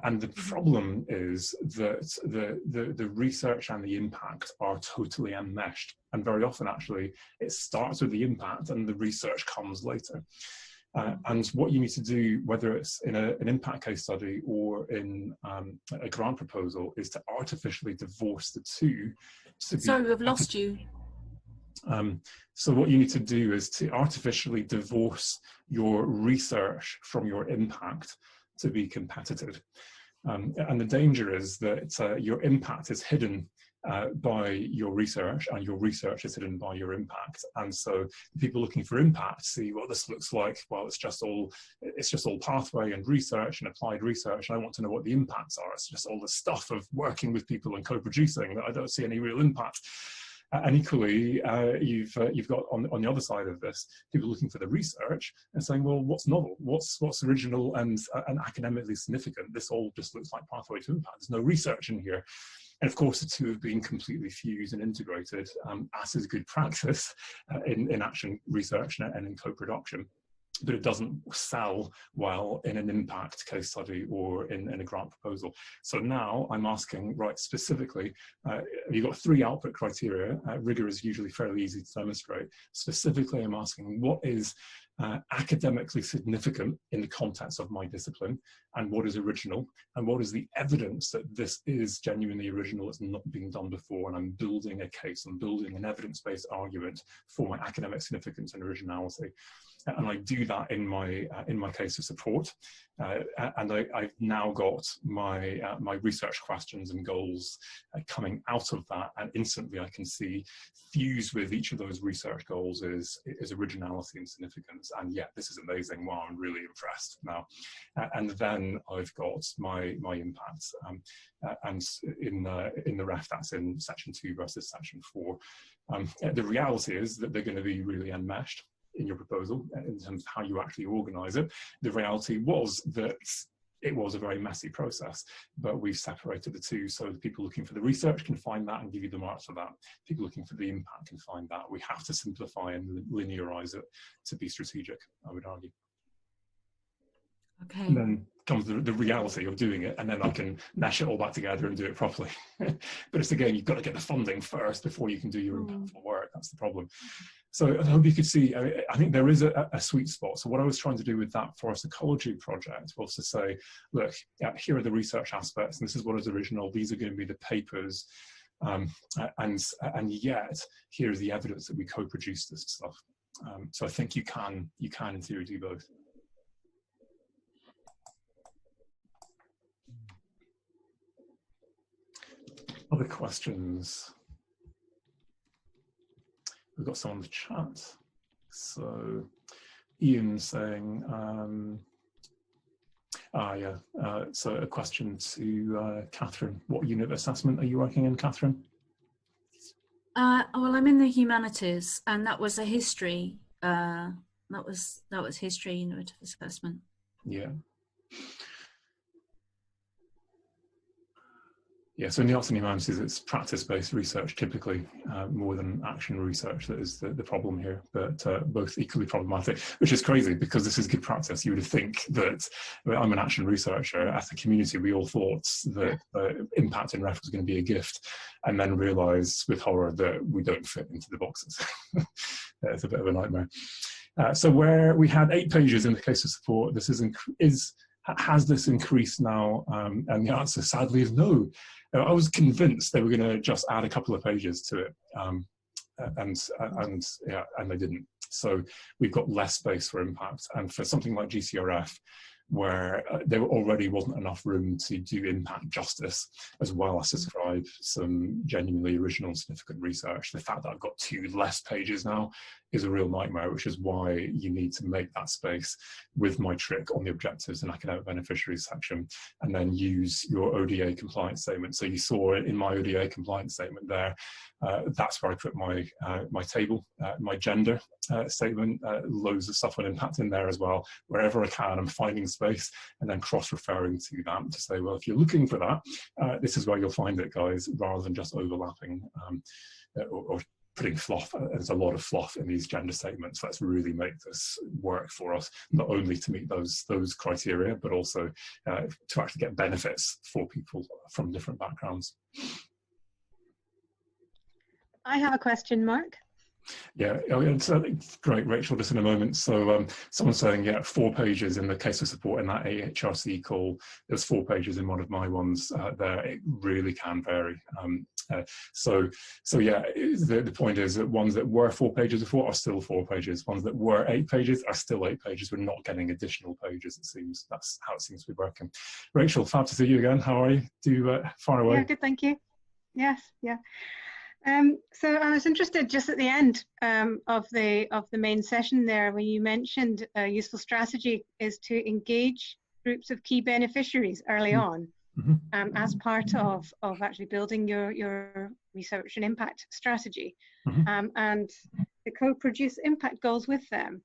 And the problem is that the research and the impact are totally enmeshed. And very often, actually, it starts with the impact and the research comes later. And what you need to do, whether it's in an impact case study or in a grant proposal, is to artificially divorce the two. Sorry, we've lost you. So what you need to do is to artificially divorce your research from your impact to be competitive. And the danger is that your impact is hidden by your research, and your research is hidden by your impact. And so people looking for impact see what this looks like. Well, it's just all pathway and research and applied research. And I want to know what the impacts are. It's just all the stuff of working with people and co-producing that I don't see any real impact. And equally, you've got on the other side of this, people looking for the research and saying, well, what's novel? What's original and academically significant? This all just looks like pathway to impact. There's no research in here. And of course, the two have been completely fused and integrated, as is good practice in action research and in co-production. But it doesn't sell well in an impact case study or in a grant proposal. So now I'm asking, right, specifically, you've got 3 output criteria. Rigor is usually fairly easy to demonstrate. Specifically, I'm asking, what is academically significant in the context of my discipline, and what is original, and what is the evidence that this is genuinely original, it's not being done before, and I'm building a case, I'm building an evidence-based argument for my academic significance and originality. And I do that in my case of support, and I've now got my my research questions and goals coming out of that, and instantly I can see fused with each of those research goals is originality and significance. And yeah, this is amazing. Wow, I'm really impressed now. And then I've got my impacts, and in the ref, that's in section 2 versus section 4. The reality is that they're going to be really enmeshed in your proposal in terms of how you actually organize it. The reality was that it was a very messy process, but we've separated the two so the people looking for the research can find that and give you the marks for that. People looking for the impact can find that. We have to simplify and linearize it to be strategic, I would argue. Okay. And then comes the reality of doing it, and then I can mesh it all back together and do it properly. But it's again, you've got to get the funding first before you can do your impactful work. That's the problem. So I hope you could see, I think there is a sweet spot. So what I was trying to do with that forest ecology project was to say, look, here are the research aspects, and this is what is original. These are going to be the papers, and yet here is the evidence that we co-produced this stuff. So I think you can in theory do both. Other questions? We've got some on the chat. So Ian saying, so a question to Catherine. What unit of assessment are you working in, Catherine? Well, I'm in the humanities, and that was a history. That was history unit of assessment. Yeah. Yeah, so in the arts and humanities, it's practice-based research typically more than action research that is the problem here, but both equally problematic, which is crazy because this is good practice. You would think that, I'm an action researcher, as a community we all thought that impact in ref was going to be a gift, and then realised with horror that we don't fit into the boxes. It's a bit of a nightmare. So where we had 8 pages in the case of support, this is Has this increased now? And the answer sadly is no. I was convinced they were going to just add a couple of pages to it, and they didn't. So we've got less space for impact, and for something like GCRF, where there already wasn't enough room to do impact justice, as well as describe some genuinely original and significant research. The fact that I've got 2 less pages now is a real nightmare, which is why you need to make that space with my trick on the objectives and academic beneficiaries section, and then use your ODA compliance statement. So you saw in my ODA compliance statement there, that's where I put my my table, my gender statement, loads of stuff on impact in there as well. Wherever I can, I'm finding space and then cross-referring to that to say, well, if you're looking for that, this is where you'll find it, guys, rather than just overlapping or putting fluff. There's a lot of fluff in these gender statements. Let's really make this work for us, not only to meet those criteria, but also to actually get benefits for people from different backgrounds. I have a question, Mark. Yeah, it's great, Rachel, just in a moment. So someone's saying, yeah, 4 pages in the case of support in that AHRC call. There's 4 pages in one of my ones there. It really can vary. So yeah, the point is that ones that were 4 pages before are still 4 pages. Ones that were 8 pages are still 8 pages. We're not getting additional pages, it seems. That's how it seems to be working. Rachel, fab to see you again. How are you? Do far away. Yeah, good, thank you. Yes, yeah. So I was interested just at the end of the main session there, when you mentioned a useful strategy is to engage groups of key beneficiaries early on, as part of actually building your research and impact strategy, and to co-produce impact goals with them.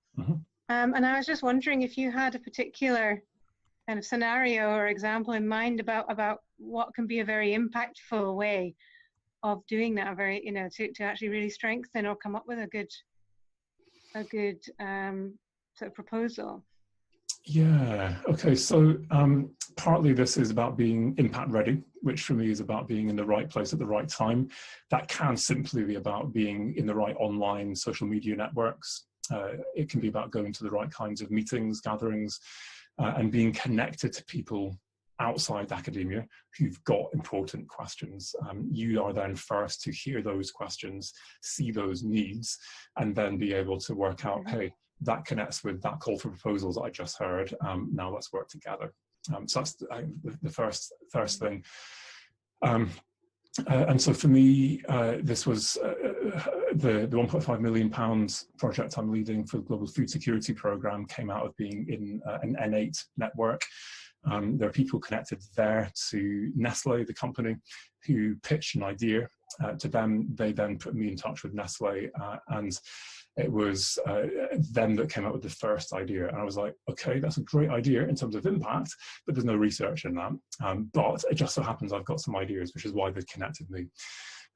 And I was just wondering if you had a particular kind of scenario or example in mind about what can be a very impactful way of doing that, very, you know, to actually really strengthen or come up with a good sort of proposal. Yeah, okay, so partly this is about being impact ready, which for me is about being in the right place at the right time. That can simply be about being in the right online social media networks. It can be about going to the right kinds of meetings, gatherings, and being connected to people outside academia who've got important questions. You are then first to hear those questions, see those needs, and then be able to work out, hey, that connects with that call for proposals that I just heard. Now let's work together. So that's the first thing. And so for me, this was the £1.5 million project I'm leading for the Global Food Security Programme came out of being in an N8 network. There are people connected there to Nestle, the company, who pitched an idea to them. They then put me in touch with Nestle, and it was them that came up with the first idea. And I was like, okay, that's a great idea in terms of impact, but there's no research in that. But it just so happens I've got some ideas, which is why they connected me.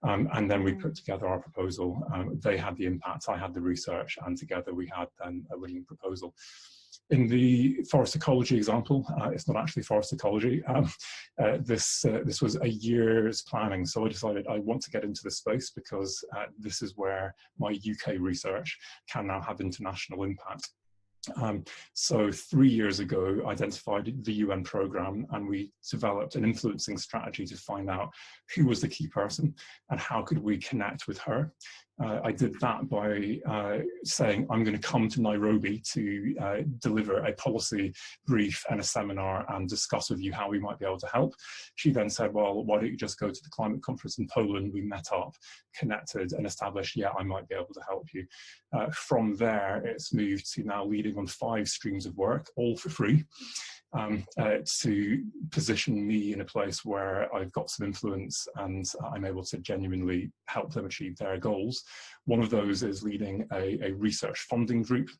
And then we put together our proposal. They had the impact, I had the research, and together we had then a winning proposal. In the forest ecology example, it's not actually forest ecology. This was a year's planning. So I decided I want to get into this space because this is where my UK research can now have international impact. So 3 years ago, I identified the UN programme, and we developed an influencing strategy to find out who was the key person and how could we connect with her. I did that by saying I'm going to come to Nairobi to deliver a policy brief and a seminar and discuss with you how we might be able to help. She then said, well, why don't you just go to the climate conference in Poland? We met up, connected, and established, yeah, I might be able to help you. From there, it's moved to now leading on 5 streams of work, all for free. To position me in a place where I've got some influence and I'm able to genuinely help them achieve their goals. One of those is leading a research funding group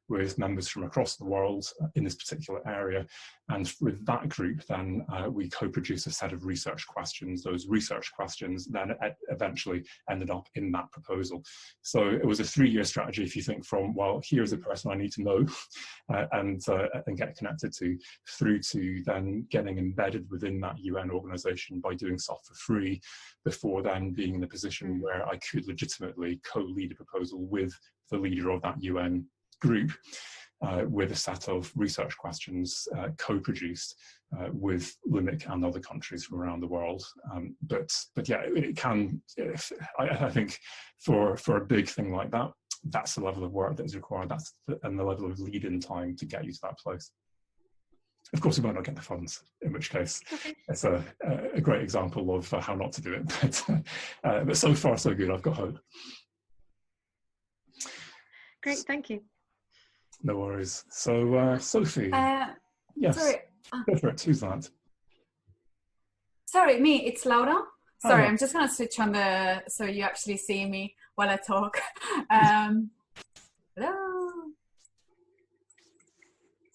with members from across the world in this particular area. And with that group, then we co-produce a set of research questions. Those research questions then eventually ended up in that proposal. So it was a 3-year strategy, if you think from, well, here's a person I need to know and get connected to, through to then getting embedded within that UN organization by doing stuff for free, before then being in a position where I could legitimately co-lead a proposal with the leader of that UN group. with a set of research questions co-produced with LUMIC and other countries from around the world. But yeah, it can, I think for a big thing like that, that's the level of work that is required, and the level of lead-in time to get you to that place. Of course, we might not get the funds, in which case it's a great example of how not to do it. But so far, so good. I've got hope. Great, thank you. No worries. So, Sophie. Yes. Sorry. Go for it. Who's that? Sorry, me. It's Laura. Sorry, Hi. I'm just gonna switch on so you actually see me while I talk. Hello.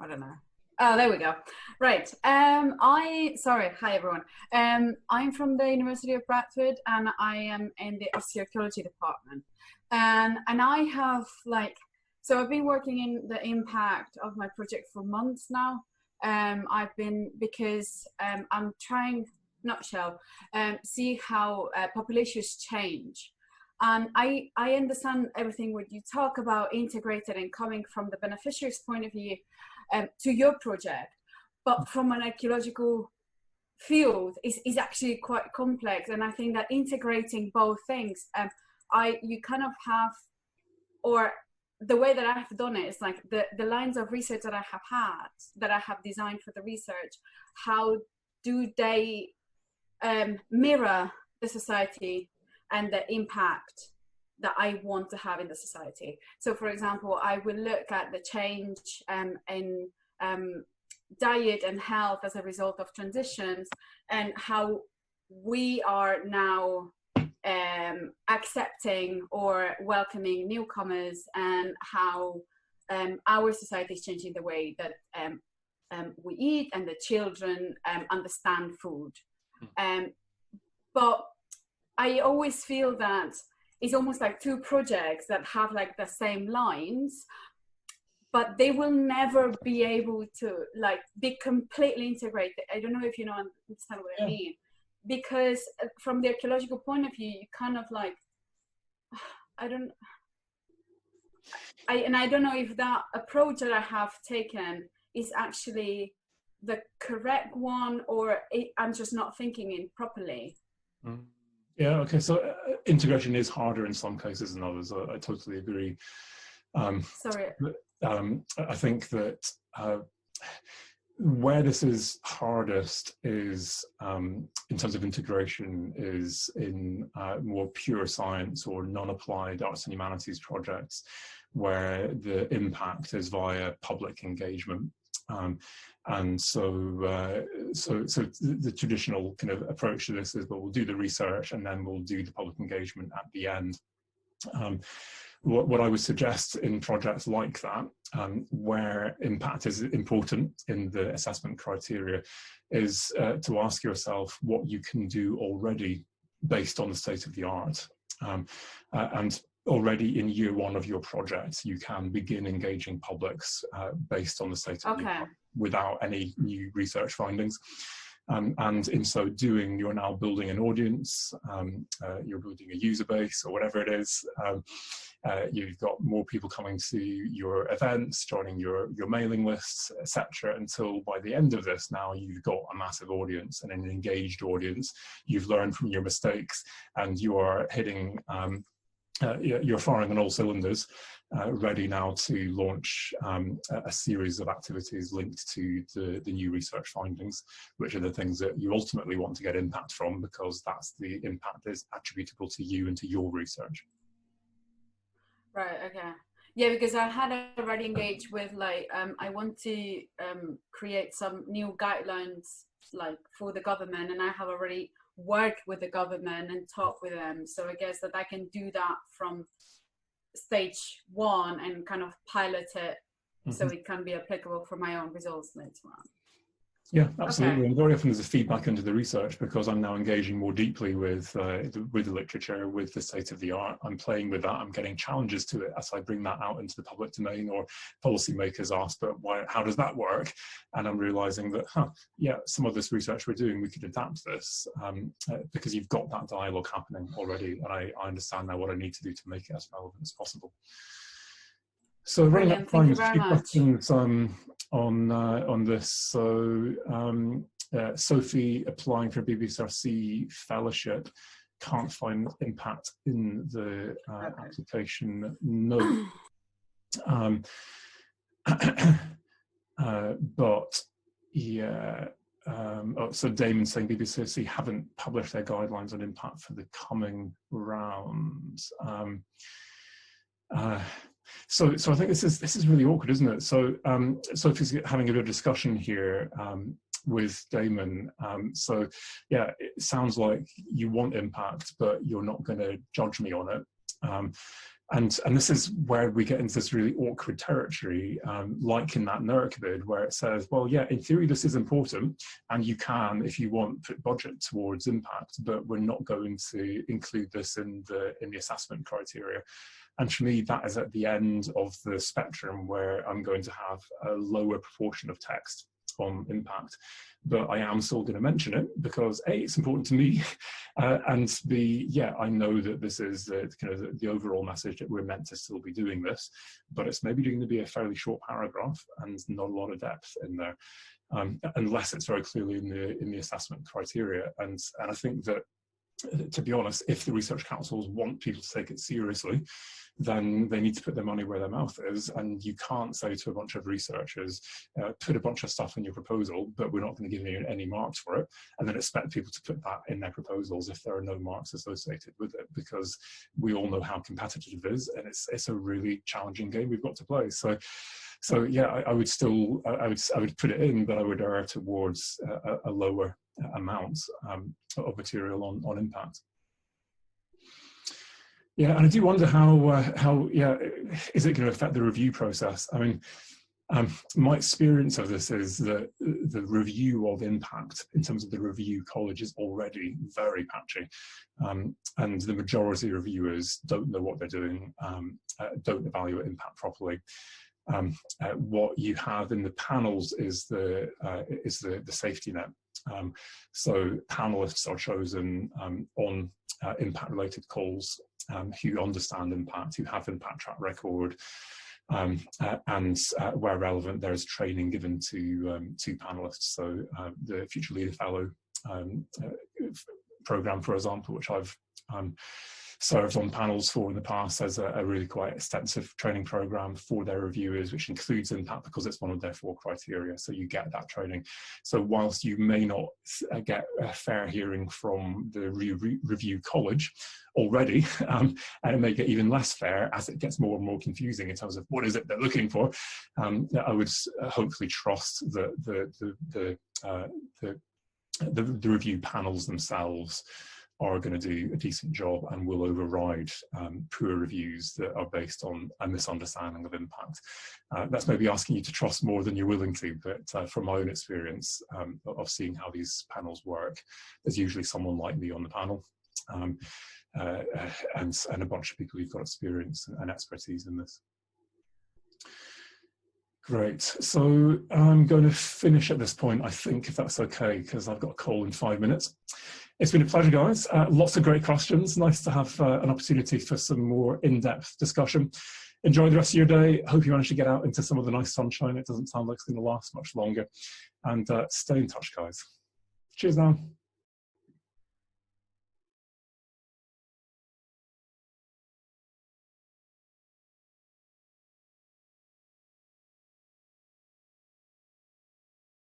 I don't know. Oh, there we go. Right. Sorry. Hi, everyone. I'm from the University of Bradford, and I am in the ecology department. And I have so I've been working in the impact of my project for months now. Because I'm trying, see how populations change. And I understand everything what you talk about, integrated and coming from the beneficiaries' point of view to your project. But from an ecological field is actually quite complex. And I think that integrating both things, you kind of have, or the way that I have done it is like the lines of research that I have had, that I have designed for the research, how do they mirror the society and the impact that I want to have in the society? So for example, I will look at the change in diet and health as a result of transitions, and how we are now accepting or welcoming newcomers, and how our society is changing the way that we eat and the children understand food. But I always feel that it's almost like two projects that have like the same lines, but they will never be able to be completely integrated. I don't know if you understand what I mean. Because from the ecological point of view, you kind of I don't know if that approach that I have taken is actually the correct one, or I'm just not thinking it properly. Yeah, okay, so integration is harder in some cases than others. I totally agree. Sorry. I think that where this is hardest is in terms of integration is in more pure science or non-applied arts and humanities projects, where the impact is via public engagement. And so the traditional kind of approach to this is, well, we'll do the research and then we'll do the public engagement at the end. What I would suggest in projects like that, where impact is important in the assessment criteria, is to ask yourself what you can do already based on the state of the art. And already in year one of your project, you can begin engaging publics based on the state of the art without any new research findings. And in so doing, you're now building an audience, you're building a user base or whatever it is. You've got more people coming to your events, joining your mailing lists, etc. Until by the end of this, now you've got a massive audience and an engaged audience. You've learned from your mistakes, and you are hitting, you're firing on all cylinders, ready now to launch a series of activities linked to the new research findings, which are the things that you ultimately want to get impact from, because that's the impact that is attributable to you and to your research. Right, okay. Yeah, because I had already engaged with I want to create some new guidelines for the government, and I have already worked with the government and talked with them. So I guess that I can do that from stage one and kind of pilot it so it can be applicable for my own results later on. Yeah, absolutely. Okay. And very often there's a feedback into the research, because I'm now engaging more deeply with the literature, with the state of the art. I'm playing with that. I'm getting challenges to it as I bring that out into the public domain, or policymakers ask, but how does that work? And I'm realizing that, yeah, some of this research we're doing, we could adapt this because you've got that dialogue happening already. And I understand now what I need to do to make it as relevant as possible. So running out of time, Thank you a very few much. questions on this. So Sophie, applying for a BBSRC fellowship, can't find impact in the application note. But yeah, so Damon saying BBSRC haven't published their guidelines on impact for the coming rounds. So I think this is really awkward, isn't it? So Sophie's having a bit of discussion here with Damon. So yeah, it sounds like you want impact, but you're not going to judge me on it. And this is where we get into this really awkward territory, like in that NERC bid, where it says, well, yeah, in theory, this is important, and you can, if you want, put budget towards impact, but we're not going to include this in the assessment criteria. And for me, that is at the end of the spectrum where I'm going to have a lower proportion of text on impact. But I am still going to mention it because A, it's important to me, and B, yeah, I know that this is kind of the overall message that we're meant to still be doing this, but it's maybe going to be a fairly short paragraph and not a lot of depth in there, unless it's very clearly in the assessment criteria. And I think that, to be honest, if the research councils want people to take it seriously, then they need to put their money where their mouth is. And you can't say to a bunch of researchers, put a bunch of stuff in your proposal, but we're not going to give you any marks for it, and then expect people to put that in their proposals if there are no marks associated with it, because we all know how competitive it is, and it's a really challenging game we've got to play. So yeah, I would still, I would put it in, but I would err towards a lower amount of material on impact. Yeah, and I do wonder how yeah, is it going to affect the review process? I mean, my experience of this is that the review of impact in terms of the review college is already very patchy, and the majority of reviewers don't know what they're doing, don't evaluate impact properly. What you have in the panels is the safety net. So panelists are chosen on impact-related calls, who understand impact, who have impact track record, and where relevant, there is training given to panelists. So the Future Leader Fellow program, for example, which I've served on panels for in the past, has a really quite extensive training program for their reviewers, which includes impact because it's one of their 4 criteria. So you get that training. So whilst you may not get a fair hearing from the review college already, and it may get even less fair as it gets more and more confusing in terms of what is it they're looking for, I would hopefully trust the review panels themselves are going to do a decent job and will override poor reviews that are based on a misunderstanding of impact. That's maybe asking you to trust more than you're willing to, but from my own experience of seeing how these panels work, there's usually someone like me on the panel, and a bunch of people who've got experience and expertise in this. Great, so I'm going to finish at this point, I think, if that's okay, because I've got a call in 5 minutes. It's been a pleasure, guys. Lots of great questions. Nice to have an opportunity for some more in-depth discussion. Enjoy the rest of your day. Hope you manage to get out into some of the nice sunshine. It doesn't sound like it's going to last much longer. And stay in touch, guys. Cheers now.